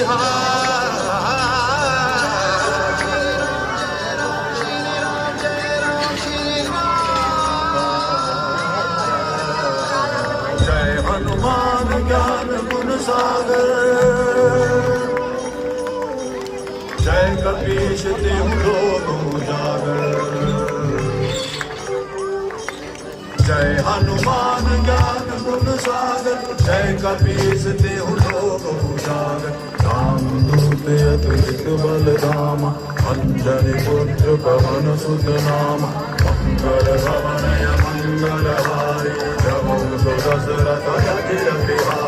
जय हनुमान ज्ञान गुण सागर, जय कपीश तिहु लोक उजागर। जय हनुमान ज्ञान गुण सागर, जय कपीश तिहु लोक उजागर। राम दूत अतुलित बल धामा, अंजनी पुत्र पवन सुत नामा। मंगल भवन मंगल हारी, प्रभु सुदशरथ अजिर बिहारी।